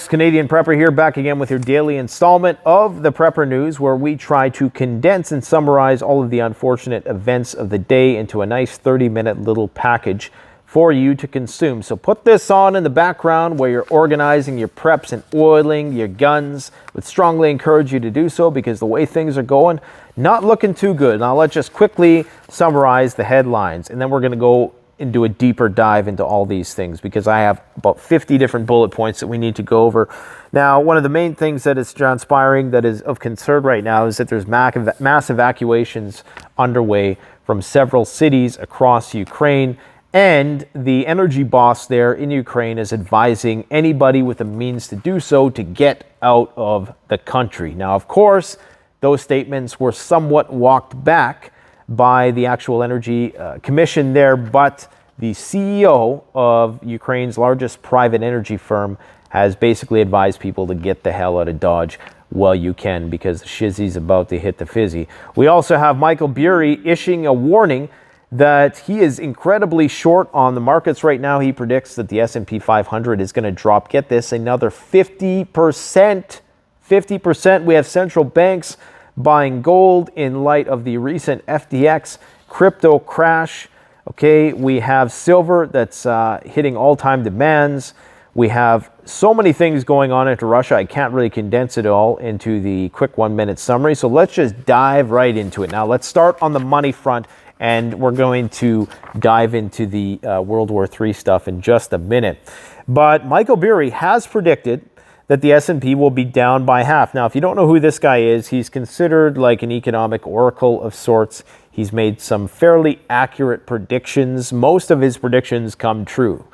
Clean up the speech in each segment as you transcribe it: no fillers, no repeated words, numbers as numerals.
Canadian Prepper here, back again with your daily installment of the Prepper News, where we try to condense and summarize all of the unfortunate events of the day into a nice 30-minute little package for you to consume. So put this on in the background where you're organizing your preps and oiling your guns. Would strongly encourage you to do so, because the way things are going, not looking too good. Now let's just quickly summarize the headlines, and then we're going to go and do a deeper dive into all these things, because I have about 50 different bullet points that we need to go over. Now, one of the main things that is transpiring that is of concern right now is that there's mass evacuations underway from several cities across Ukraine, and the energy boss there in Ukraine is advising anybody with the means to do so to get out of the country. Now, of course, those statements were somewhat walked back by the actual energy commission there, but the CEO of Ukraine's largest private energy firm has basically advised people to get the hell out of Dodge while you can, because the shizzy's about to hit the fizzy. We also have Michael Burry issuing a warning that he is incredibly short on the markets right now. He predicts that the S&P 500 is going to drop, get this, another 50%. 50%. We have central banks buying gold in light of the recent FTX crypto crash. Okay, we have silver that's hitting all-time demands. We have so many things going on into Russia. I can't really condense it all into the quick 1-minute summary. So let's just dive right into it. Now let's start on the money front, and we're going to dive into the World War III stuff in just a minute. But Michael Burry has predicted that the S&P will be down by half. Now, if you don't know who this guy is, he's considered like an economic oracle of sorts. He's made some fairly accurate predictions. Most of his predictions come true.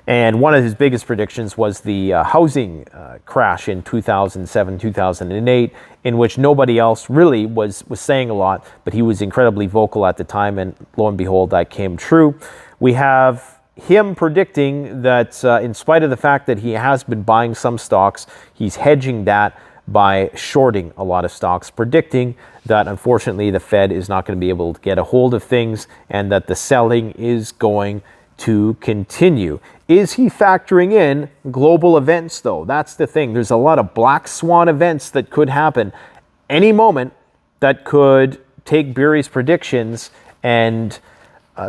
And one of his biggest predictions was the housing crash in 2007, 2008, in which nobody else really was saying a lot, but he was incredibly vocal at the time, and lo and behold, that came true. We have him predicting that in spite of the fact that he has been buying some stocks, he's hedging that by shorting a lot of stocks, predicting that unfortunately the Fed is not going to be able to get a hold of things and that the selling is going to continue. Is he factoring in global events, though? That's the thing. There's a lot of black swan events that could happen any moment that could take Burry's predictions and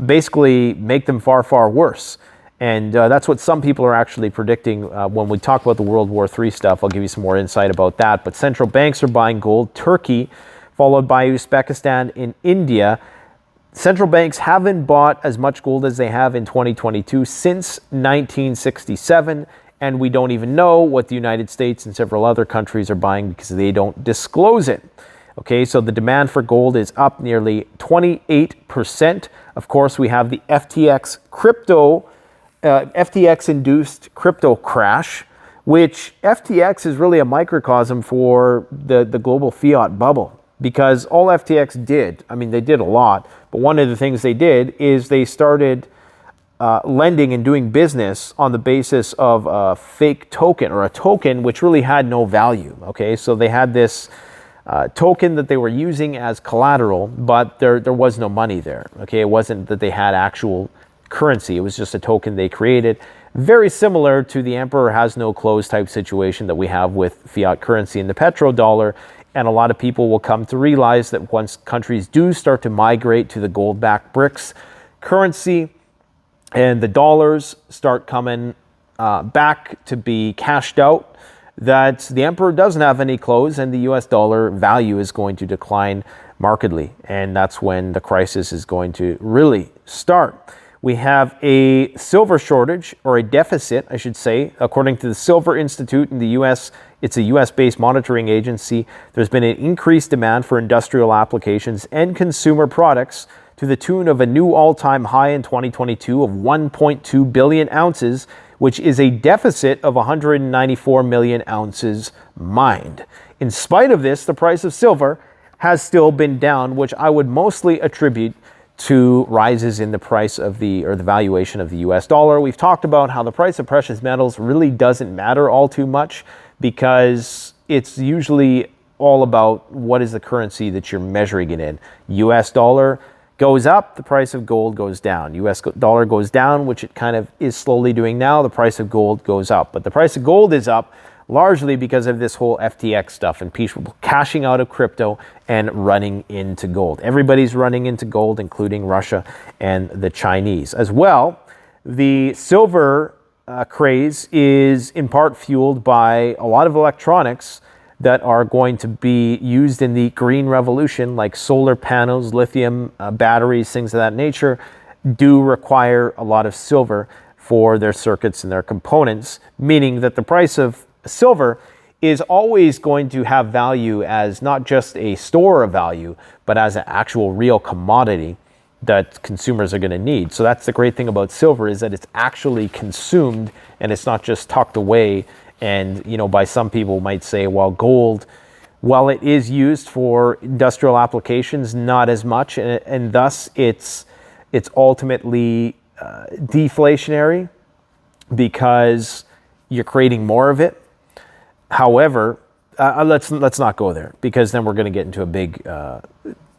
basically make them far, far worse. And that's what some people are actually predicting when we talk about the World War III stuff. I'll give you some more insight about that. But central banks are buying gold. Turkey, followed by Uzbekistan and India. Central banks haven't bought as much gold as they have in 2022 since 1967. And we don't even know what the United States and several other countries are buying, because they don't disclose it. Okay, so the demand for gold is up nearly 28%. Of course, we have the FTX-induced crypto crash, which FTX is really a microcosm for the global fiat bubble, because all FTX did, I mean, they did a lot, but one of the things they did is they started lending and doing business on the basis of a fake token, or a token which really had no value. Okay, so they had this token that they were using as collateral, but there was no money there. Okay, it wasn't that they had actual currency. It was just a token they created, very similar to the emperor has no clothes type situation that we have with fiat currency and the petrodollar. And a lot of people will come to realize that once countries do start to migrate to the gold-backed BRICS currency and the dollars start coming back to be cashed out, that the emperor doesn't have any clothes and the US dollar value is going to decline markedly. And that's when the crisis is going to really start. We have a silver shortage, or a deficit, I should say. According to the Silver Institute in the US, it's a US-based monitoring agency. There's been an increased demand for industrial applications and consumer products to the tune of a new all-time high in 2022 of 1.2 billion ounces, which is a deficit of 194 million ounces mined. In spite of this, the price of silver has still been down, which I would mostly attribute to rises in the price of the valuation of the US dollar. We've talked about how the price of precious metals really doesn't matter all too much, because it's usually all about what is the currency that you're measuring it in. US dollar goes up, the price of gold goes down. US dollar goes down, which it kind of is slowly doing now, the price of gold goes up. But the price of gold is up largely because of this whole FTX stuff and people cashing out of crypto and running into gold. Everybody's running into gold, including Russia and the Chinese. As well, the silver craze is in part fueled by a lot of electronics that are going to be used in the green revolution, like solar panels, lithium batteries, things of that nature, do require a lot of silver for their circuits and their components, meaning that the price of silver is always going to have value as not just a store of value, but as an actual real commodity that consumers are going to need. So that's the great thing about silver, is that it's actually consumed and it's not just tucked away. And, you know, by some people might say, well, gold, while it is used for industrial applications, not as much, and thus it's ultimately deflationary because you're creating more of it. However, let's not go there, because then we're going to get into a big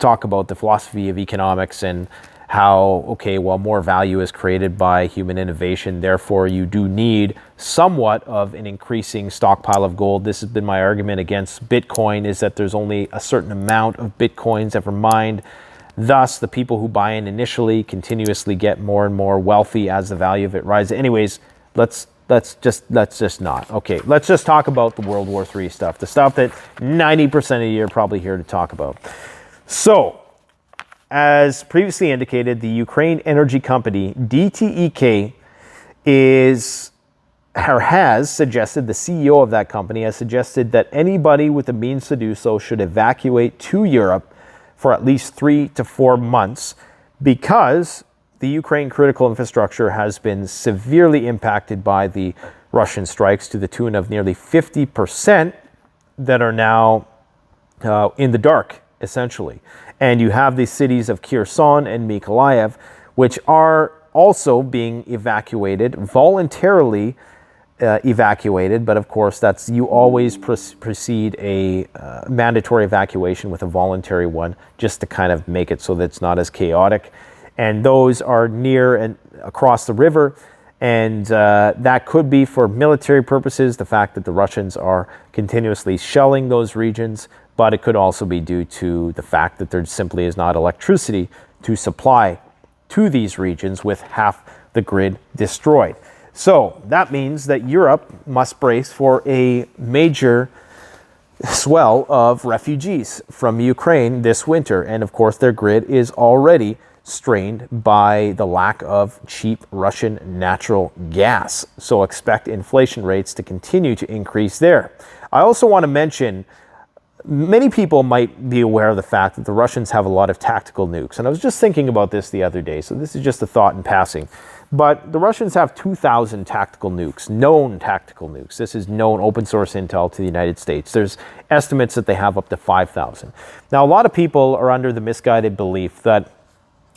talk about the philosophy of economics and how, okay, well, more value is created by human innovation. Therefore, you do need somewhat of an increasing stockpile of gold. This has been my argument against Bitcoin, is that there's only a certain amount of Bitcoins ever mined. Thus, the people who buy in initially continuously get more and more wealthy as the value of it rises. Anyways, let's just not. Okay, let's just talk about the World War III stuff, the stuff that 90% of you are probably here to talk about. So, as previously indicated, the Ukraine energy company DTEK has suggested, the CEO of that company has suggested that anybody with the means to do so should evacuate to Europe for at least 3 to 4 months, because the Ukraine critical infrastructure has been severely impacted by the Russian strikes to the tune of nearly 50% that are now in the dark, essentially. And you have the cities of Kherson and Mykolaiv, which are also being evacuated, voluntarily evacuated. But of course, that's, you always precede a mandatory evacuation with a voluntary one, just to kind of make it so that it's not as chaotic. And those are near and across the river. And that could be for military purposes, the fact that the Russians are continuously shelling those regions. But it could also be due to the fact that there simply is not electricity to supply to these regions with half the grid destroyed. So that means that Europe must brace for a major swell of refugees from Ukraine this winter. And of course, their grid is already strained by the lack of cheap Russian natural gas. So expect inflation rates to continue to increase there. I also want to mention, many people might be aware of the fact that the Russians have a lot of tactical nukes. And I was just thinking about this the other day, so this is just a thought in passing. But the Russians have 2,000 tactical nukes, known tactical nukes. This is known open source intel to the United States. There's estimates that they have up to 5,000. Now, a lot of people are under the misguided belief that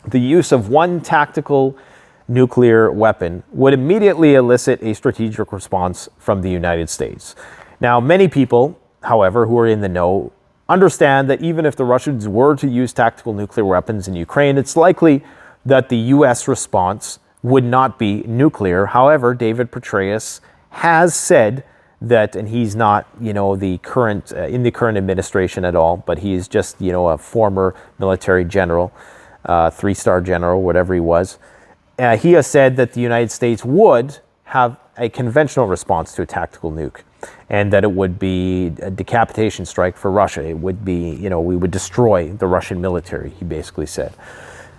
the use of one tactical nuclear weapon would immediately elicit a strategic response from the United States. Now, many people, however, who are in the know, understand that even if the Russians were to use tactical nuclear weapons in Ukraine, it's likely that the U.S. response would not be nuclear. However, David Petraeus has said that, and he's not, the current in the current administration at all, but he's just, a former military general, 3-star general, whatever he was. He has said that the United States would have a conventional response to a tactical nuke, and that it would be a decapitation strike for Russia. It would be, we would destroy the Russian military, he basically said.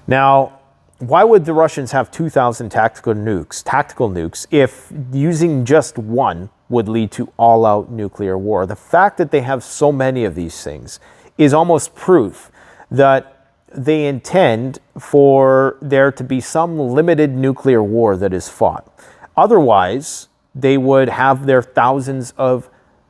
Now, why would the Russians have 2,000 tactical nukes, if using just one would lead to all-out nuclear war? The fact that they have so many of these things is almost proof that they intend for there to be some limited nuclear war that is fought. Otherwise, they would have their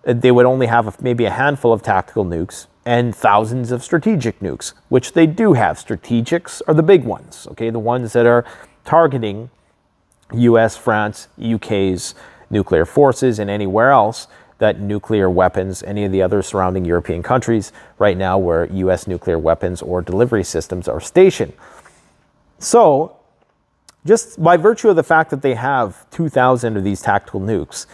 they would only have maybe a handful of tactical nukes and thousands of strategic nukes, which they do have. Strategics are the big ones, okay? The ones that are targeting US, France, UK's nuclear forces and anywhere else that nuclear weapons, any of the other surrounding European countries right now where US nuclear weapons or delivery systems are stationed. So, just by virtue of the fact that they have 2,000 of these tactical nukes,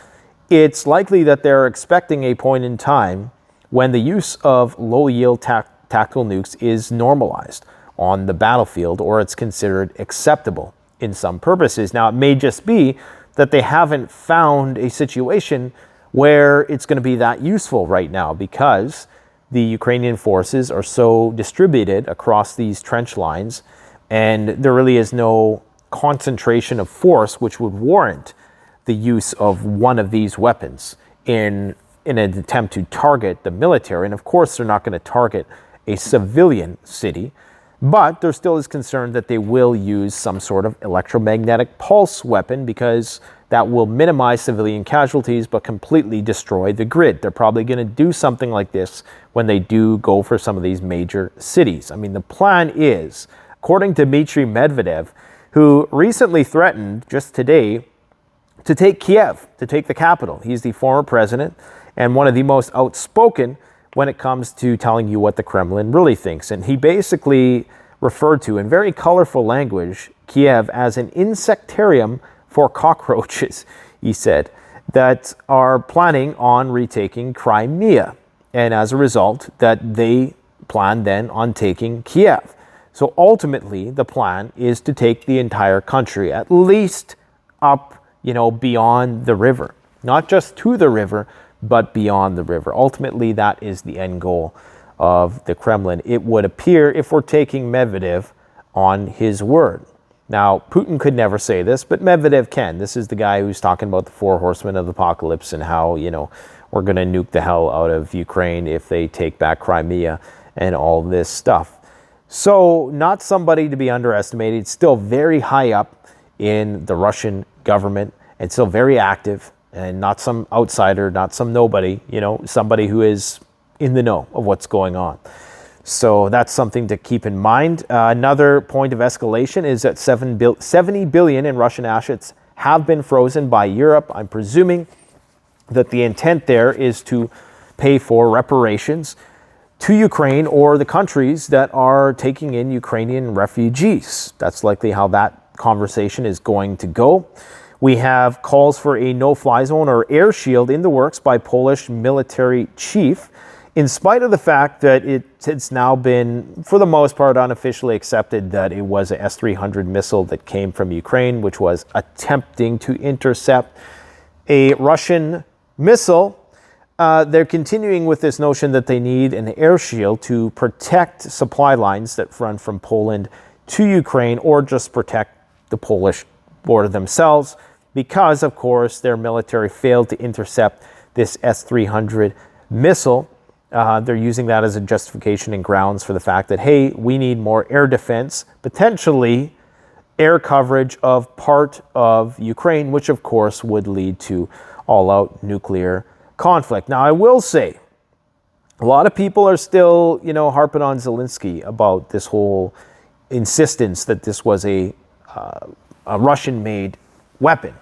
it's likely that they're expecting a point in time when the use of low-yield tactical nukes is normalized on the battlefield, or it's considered acceptable in some purposes. Now, it may just be that they haven't found a situation where it's going to be that useful right now, because the Ukrainian forces are so distributed across these trench lines, and there really is no concentration of force which would warrant the use of one of these weapons in an attempt to target the military. And of course, they're not going to target a civilian city, but there still is concern that they will use some sort of electromagnetic pulse weapon, because that will minimize civilian casualties but completely destroy the grid. They're probably going to do something like this when they do go for some of these major cities. I mean, the plan is, according to Dmitry Medvedev, who recently threatened just today to take Kiev, to take the capital. He's the former president and one of the most outspoken when it comes to telling you what the Kremlin really thinks. And he basically referred to, in very colorful language, Kiev as an insectarium for cockroaches, he said, that are planning on retaking Crimea. And as a result, that they plan then on taking Kiev. So ultimately, the plan is to take the entire country, at least up, beyond the river. Not just to the river, but beyond the river. Ultimately, that is the end goal of the Kremlin, it would appear, if we're taking Medvedev on his word. Now, Putin could never say this, but Medvedev can. This is the guy who's talking about the 4 horsemen of the apocalypse and how, we're going to nuke the hell out of Ukraine if they take back Crimea and all this stuff. So, not somebody to be underestimated. Still very high up in the Russian government and still very active, and not some outsider, not some nobody, somebody who is in the know of what's going on. So that's something to keep in mind. Another point of escalation is that 70 billion in Russian assets have been frozen by Europe. I'm presuming that the intent there is to pay for reparations to Ukraine or the countries that are taking in Ukrainian refugees. That's likely how that conversation is going to go. We have calls for a no-fly zone or air shield in the works by Polish military chief, in spite of the fact that it's now been, for the most part, unofficially accepted that it was a S-300 missile that came from Ukraine, which was attempting to intercept a Russian missile. They're continuing with this notion that they need an air shield to protect supply lines that run from Poland to Ukraine, or just protect the Polish border themselves, because, of course, their military failed to intercept this S-300 missile. They're using that as a justification and grounds for the fact that, hey, we need more air defense, potentially air coverage of part of Ukraine, which, of course, would lead to all-out nuclear conflict. Now, I will say, a lot of people are still, harping on Zelensky about this whole insistence that this was a Russian-made weapon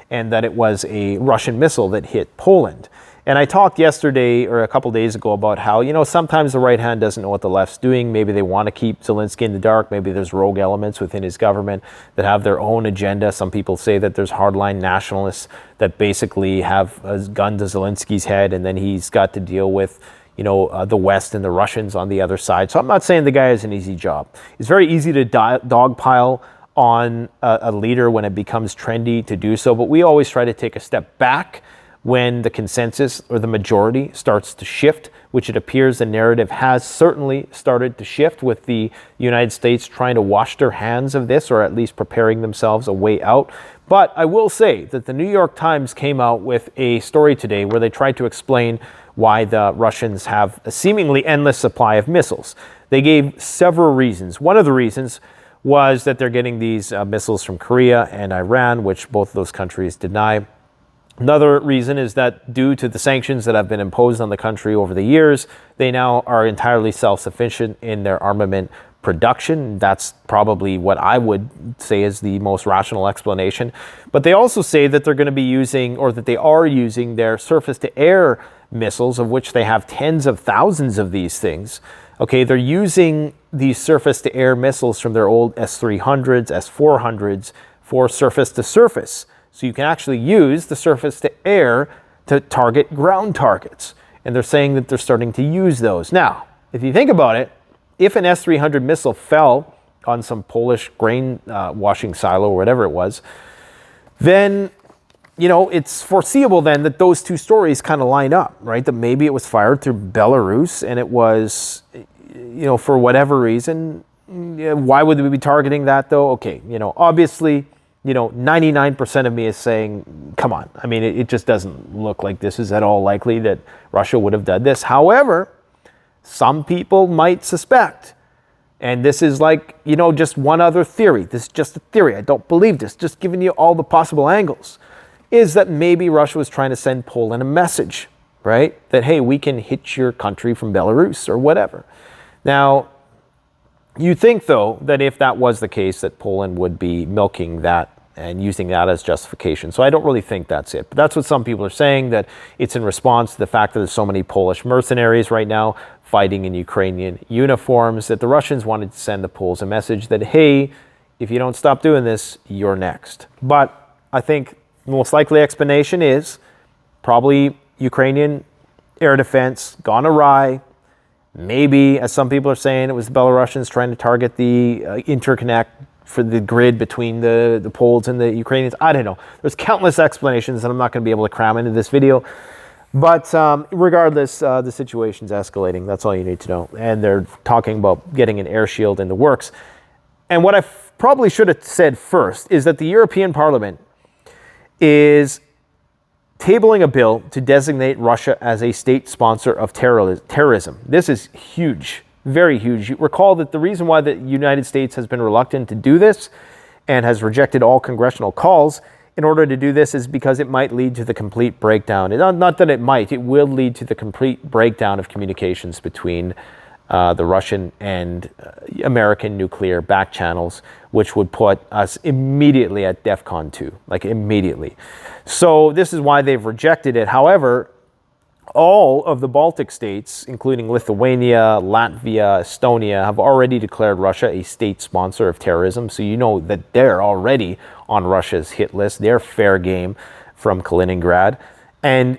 and that it was a Russian missile that hit Poland. And I talked yesterday or a couple days ago about how, sometimes the right hand doesn't know what the left's doing. Maybe they want to keep Zelensky in the dark. Maybe there's rogue elements within his government that have their own agenda. Some people say that there's hardline nationalists that basically have a gun to Zelensky's head, and then he's got to deal with, the West and the Russians on the other side. So I'm not saying the guy has an easy job. It's very easy to dogpile on a leader when it becomes trendy to do so, but we always try to take a step back when the consensus or the majority starts to shift, which it appears the narrative has certainly started to shift, with the United States trying to wash their hands of this, or at least preparing themselves a way out. But I will say that the New York Times came out with a story today where they tried to explain why the Russians have a seemingly endless supply of missiles. They gave several reasons. One of the reasons was that they're getting these missiles from Korea and Iran, which both of those countries deny. Another reason is that due to the sanctions that have been imposed on the country over the years, they now are entirely self-sufficient in their armament production. That's probably what I would say is the most rational explanation. But they also say that they're going to be using, or that they are using, their surface-to-air missiles, of which they have tens of thousands of these things. Okay, they're using these surface-to-air missiles from their old S-300s, S-400s for surface-to-surface. So you can actually use the surface-to-air to target ground targets. And they're saying that they're starting to use those. Now, if you think about it, if an S-300 missile fell on some Polish grain washing silo or whatever it was, then, you know, it's foreseeable then that those two stories kind of line up, right? That maybe it was fired through Belarus and it was, you know, for whatever reason. Why would we be targeting that though? Okay, you know, obviously, you know, 99% of me is saying, come on. I mean, it just doesn't look like this is at all likely that Russia would have done this. However, some people might suspect, and this is like, you know, just one other theory. This is just a theory. I don't believe this. Just giving you all the possible angles. Is that maybe Russia was trying to send Poland a message, right? That, hey, we can hit your country from Belarus or whatever. Now, you think, though, that if that was the case, that Poland would be milking that and using that as justification. So I don't really think that's it. But that's what some people are saying, that it's in response to the fact that there's so many Polish mercenaries right now fighting in Ukrainian uniforms, that the Russians wanted to send the Poles a message that, hey, if you don't stop doing this, you're next. But I think the most likely explanation is probably Ukrainian air defense gone awry. Maybe, as some people are saying, it was the Belarusians trying to target the interconnect for the grid between the Poles and the Ukrainians. I don't know. There's countless explanations that I'm not going to be able to cram into this video. But regardless, the situation's escalating. That's all you need to know. And they're talking about getting an air shield in the works. And what I probably should have said first is that the European Parliament is tabling a bill to designate Russia as a state sponsor of terrorism. This is huge, very huge. You recall that the reason why the United States has been reluctant to do this and has rejected all congressional calls in order to do this is because it might lead to the complete breakdown. Not that it might, it will lead to the complete breakdown of communications between the Russian and American nuclear back channels, which would put us immediately at DEFCON 2, like immediately. So this is why they've rejected it. However, all of the Baltic states, including Lithuania, Latvia, Estonia, have already declared Russia a state sponsor of terrorism. So you know that they're already on Russia's hit list. They're fair game from Kaliningrad. And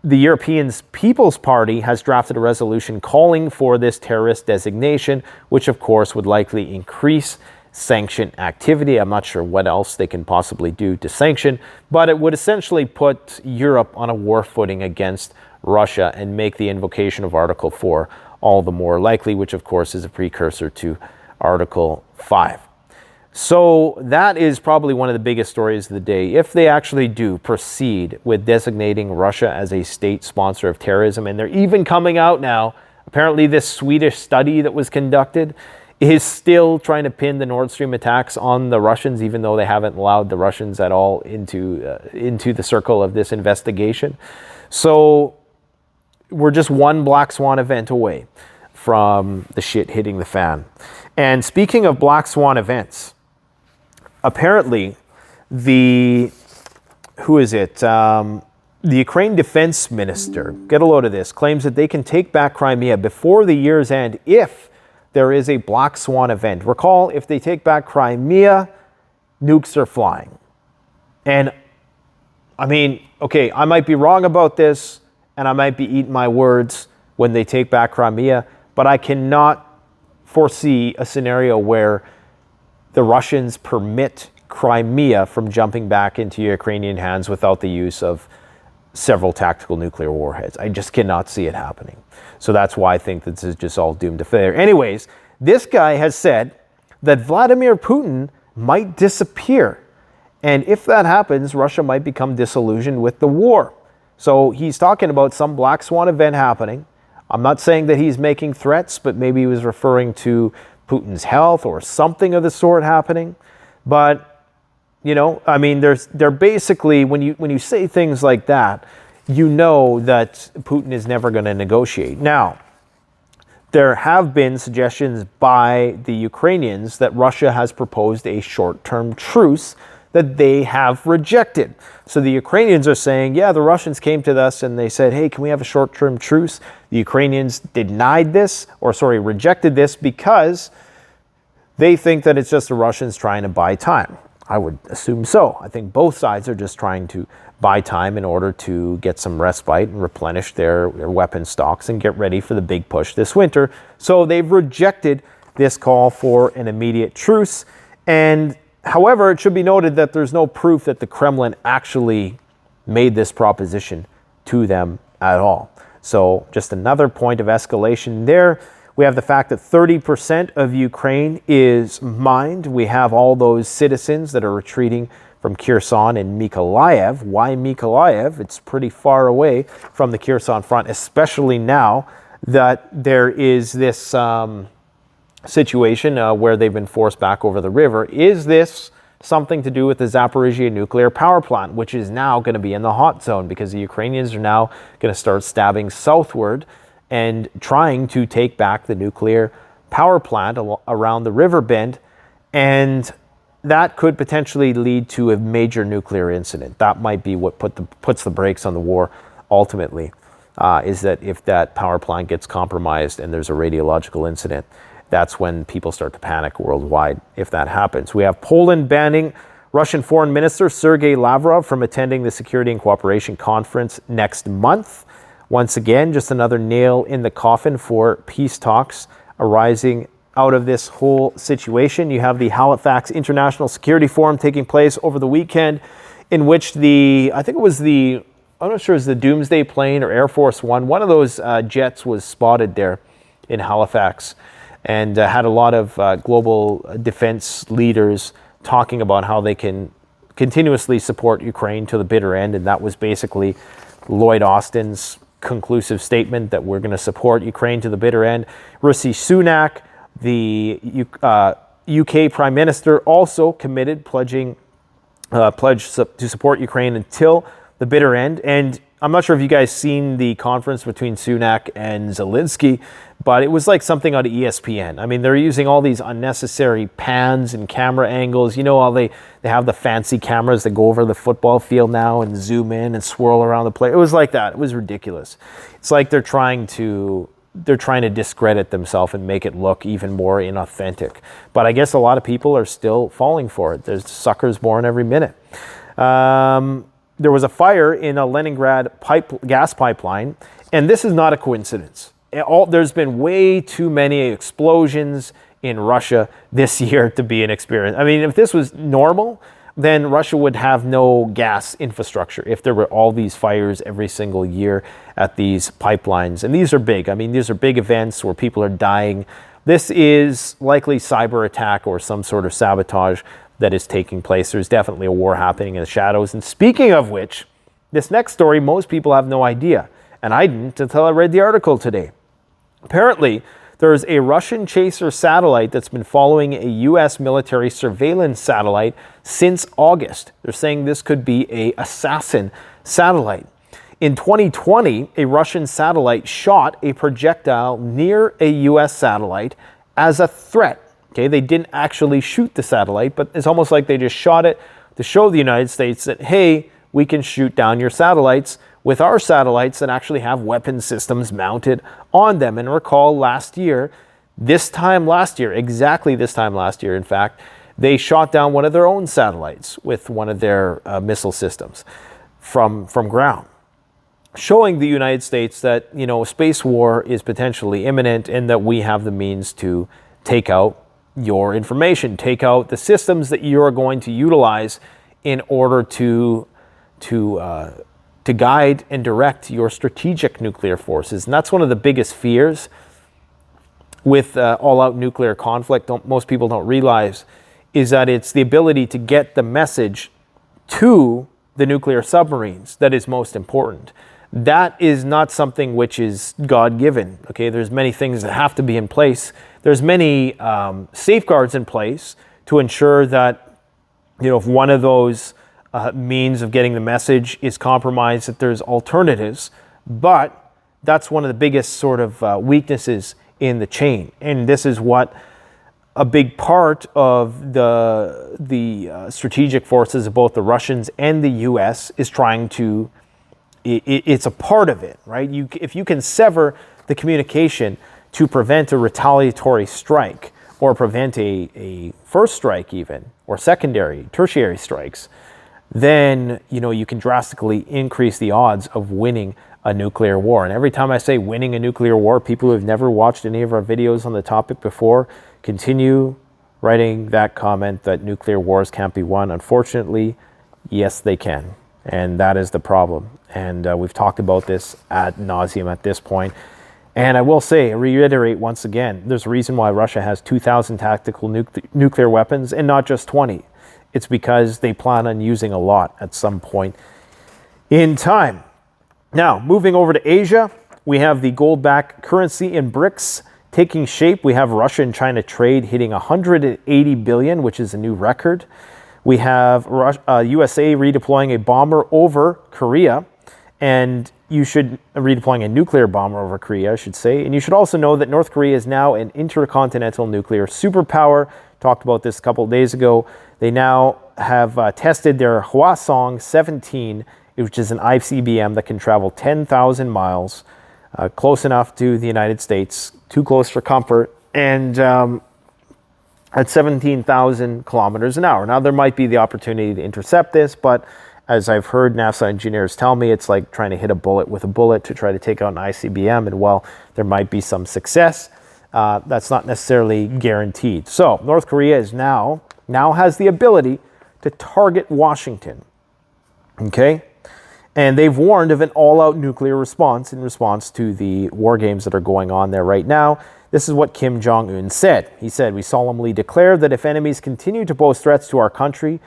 the European People's Party has drafted a resolution calling for this terrorist designation, which of course would likely increase sanction activity. I'm not sure what else they can possibly do to sanction, but it would essentially put Europe on a war footing against Russia and make the invocation of Article 4 all the more likely, which of course is a precursor to Article 5. So that is probably one of the biggest stories of the day. If they actually do proceed with designating Russia as a state sponsor of terrorism, and they're even coming out now, apparently this Swedish study that was conducted is still trying to pin the Nord Stream attacks on the Russians, even though they haven't allowed the Russians at all into the circle of this investigation. So we're just one black swan event away from the shit hitting the fan. And speaking of black swan events, apparently the Ukraine defense minister, get a load of this, claims that they can take back Crimea before the year's end if there is a black swan event. Recall, if they take back Crimea, nukes are flying. And I mean, okay, I might be wrong about this, and I might be eating my words when they take back Crimea, but I cannot foresee a scenario where the Russians permit Crimea from jumping back into Ukrainian hands without the use of several tactical nuclear warheads. I just cannot see it happening. So that's why I think that this is just all doomed to failure. Anyways, this guy has said that Vladimir Putin might disappear. And if that happens, Russia might become disillusioned with the war. So he's talking about some black swan event happening. I'm not saying that he's making threats, but maybe he was referring to Putin's health or something of the sort happening. But you know, I mean, they're basically, when you say things like that, you know that Putin is never going to negotiate. Now, there have been suggestions by the Ukrainians that Russia has proposed a short-term truce that they have rejected. So the Ukrainians are saying, yeah, the Russians came to us and they said, hey, can we have a short-term truce? The Ukrainians rejected this because they think that it's just the Russians trying to buy time. I would assume so. I think both sides are just trying to buy time in order to get some respite and replenish their weapon stocks and get ready for the big push this winter. So they've rejected this call for an immediate truce. And however, it should be noted that there's no proof that the Kremlin actually made this proposition to them at all. So just another point of escalation there. We have the fact that 30% of Ukraine is mined. We have all those citizens that are retreating from Kherson and Mykolaiv. Why Mykolaiv? It's pretty far away from the Kherson front, especially now that there is this situation where they've been forced back over the river. Is this something to do with the Zaporizhzhia nuclear power plant, which is now going to be in the hot zone because the Ukrainians are now going to start stabbing southward and trying to take back the nuclear power plant around the river bend, and that could potentially lead to a major nuclear incident. That might be what puts the brakes on the war ultimately, is that if that power plant gets compromised and there's a radiological incident, that's when people start to panic worldwide if that happens. We have Poland banning Russian Foreign Minister Sergei Lavrov from attending the Security and Cooperation Conference next month. Once again, just another nail in the coffin for peace talks arising out of this whole situation. You have the Halifax International Security Forum taking place over the weekend, in which I'm not sure it's the Doomsday plane or Air Force one of those jets was spotted there in Halifax, and had a lot of global defense leaders talking about how they can continuously support Ukraine to the bitter end. And that was basically Lloyd Austin's conclusive statement that we're going to support Ukraine to the bitter end. Rishi Sunak, the UK Prime Minister, also committed, pledged to support Ukraine until the bitter end. And I'm not sure if you guys seen the conference between Sunak and Zelensky, but it was like something out of ESPN. I mean, they're using all these unnecessary pans and camera angles. You know how they have the fancy cameras that go over the football field now and zoom in and swirl around the play. It was like that. It was ridiculous. It's like they're trying to discredit themselves and make it look even more inauthentic. But I guess a lot of people are still falling for it. There's suckers born every minute. There was a fire in a Leningrad gas pipeline, and this is not a coincidence. There's been way too many explosions in Russia this year to be an experience. I mean, if this was normal, then Russia would have no gas infrastructure if there were all these fires every single year at these pipelines. And these are big. I mean, these are big events where people are dying. This is likely cyber attack or some sort of sabotage that is taking place. There's definitely a war happening in the shadows. And speaking of which, this next story, most people have no idea. And I didn't until I read the article today. Apparently, there's a Russian chaser satellite that's been following a U.S. military surveillance satellite since August. They're saying this could be an assassin satellite. In 2020, a Russian satellite shot a projectile near a U.S. satellite as a threat. Okay, they didn't actually shoot the satellite, but it's almost like they just shot it to show the United States that, hey, we can shoot down your satellites with our satellites that actually have weapon systems mounted on them. And recall exactly this time last year, in fact, they shot down one of their own satellites with one of their missile systems from ground, showing the United States that, space war is potentially imminent and that we have the means to take out your information, take out the systems that you're going to utilize in order to guide and direct your strategic nuclear forces. And that's one of the biggest fears with all-out nuclear conflict, most people don't realize, is that it's the ability to get the message to the nuclear submarines that is most important. That is not something which is God-given. Okay, there's many things that have to be in place. There's many safeguards in place to ensure that, if one of those means of getting the message is compromised, that there's alternatives. But that's one of the biggest sort of weaknesses in the chain. And this is what a big part of the strategic forces of both the Russians and the U.S. is trying to. It's a part of it, right? If you can sever the communication to prevent a retaliatory strike or prevent a first strike even, or secondary, tertiary strikes, then, you can drastically increase the odds of winning a nuclear war. And every time I say winning a nuclear war, people who have never watched any of our videos on the topic before, continue writing that comment that nuclear wars can't be won. Unfortunately, yes, they can. And that is the problem. And we've talked about this ad nauseum at this point. And I will say, reiterate once again, there's a reason why Russia has 2,000 tactical nuclear weapons and not just 20. It's because they plan on using a lot at some point in time. Now, moving over to Asia, we have the gold-backed currency in BRICS taking shape. We have Russia and China trade hitting 180 billion, which is a new record. We have USA redeploying a bomber over Korea, and redeploying a nuclear bomber over Korea, I should say. And you should also know that North Korea is now an intercontinental nuclear superpower. Talked about this a couple of days ago. They now have tested their Hwasong-17, which is an ICBM that can travel 10,000 miles, close enough to the United States, too close for comfort, and at 17,000 kilometers an hour. Now, there might be the opportunity to intercept this, but as I've heard NASA engineers tell me, it's like trying to hit a bullet with a bullet to try to take out an ICBM. And while there might be some success, that's not necessarily guaranteed. So North Korea is now has the ability to target Washington. Okay? And they've warned of an all-out nuclear response in response to the war games that are going on there right now. This is what Kim Jong-un said. He said, "We solemnly declare that if enemies continue to pose threats to our country,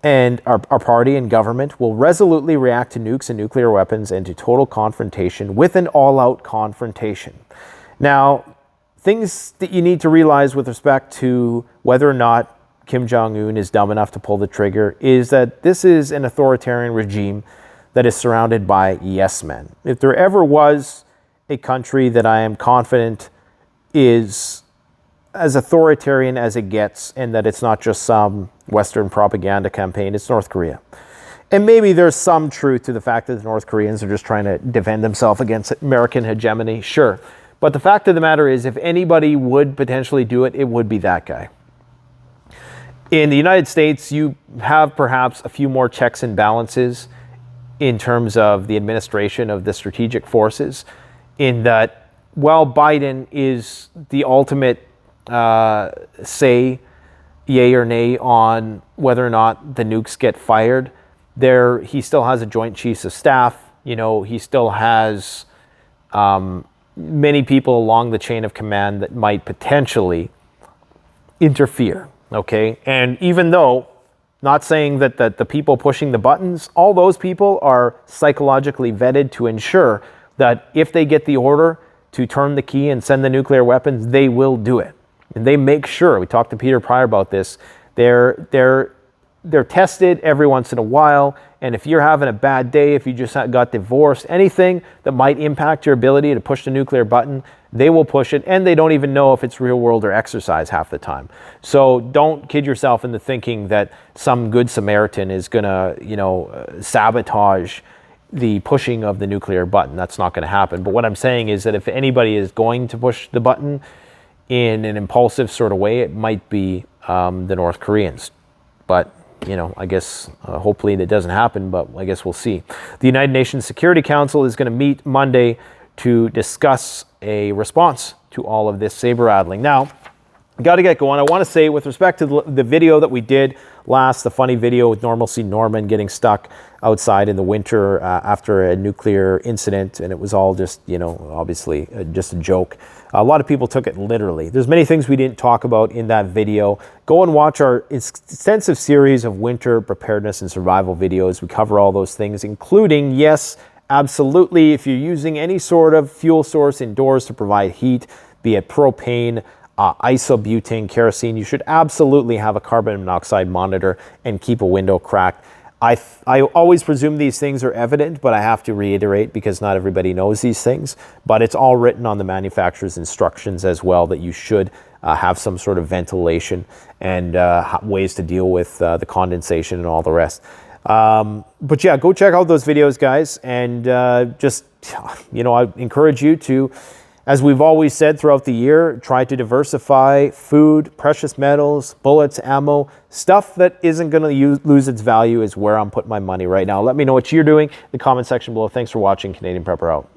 and our party and government will resolutely react to nukes and nuclear weapons and to total confrontation with an all-out confrontation." Now, things that you need to realize with respect to whether or not Kim Jong-un is dumb enough to pull the trigger is that this is an authoritarian regime that is surrounded by yes men. If there ever was a country that I am confident is as authoritarian as it gets, and that it's not just some Western propaganda campaign, it's North Korea. And maybe there's some truth to the fact that the North Koreans are just trying to defend themselves against American hegemony, sure. But the fact of the matter is, if anybody would potentially do it, it would be that guy. In the United States, you have perhaps a few more checks and balances in terms of the administration of the strategic forces, in that while Biden is the ultimate say yay or nay on whether or not the nukes get fired, he still has a Joint Chiefs of Staff. He still has many people along the chain of command that might potentially interfere. Okay, and even though, not saying that the people pushing the buttons, all those people are psychologically vetted to ensure that if they get the order to turn the key and send the nuclear weapons, they will do it. And they make sure, we talked to Peter Pryor about this, they're tested every once in a while. And if you're having a bad day, if you just got divorced, anything that might impact your ability to push the nuclear button, they will push it. And they don't even know if it's real world or exercise half the time. So don't kid yourself into thinking that some good Samaritan is going to, sabotage the pushing of the nuclear button. That's not going to happen. But what I'm saying is that if anybody is going to push the button in an impulsive sort of way, it might be the North Koreans. But, I guess hopefully that doesn't happen, but I guess we'll see. The United Nations Security Council is going to meet Monday to discuss a response to all of this saber rattling. Now, got to get going. I want to say, with respect to the video that we did last, the funny video with Normalcy Norman getting stuck outside in the winter after a nuclear incident, and it was all just, obviously just a joke. A lot of people took it literally. There's many things we didn't talk about in that video. Go and watch our extensive series of winter preparedness and survival videos. We cover all those things, including, yes, absolutely, if you're using any sort of fuel source indoors to provide heat, be it propane, isobutane, kerosene, you should absolutely have a carbon monoxide monitor and keep a window cracked. I always presume these things are evident, but I have to reiterate because not everybody knows these things. But it's all written on the manufacturer's instructions as well, that you should have some sort of ventilation and ways to deal with the condensation and all the rest. But yeah, go check out those videos, guys. And I encourage you to As we've always said throughout the year, try to diversify food, precious metals, bullets, ammo. Stuff that isn't going to lose its value is where I'm putting my money right now. Let me know what you're doing in the comment section below. Thanks for watching. Canadian Prepper out.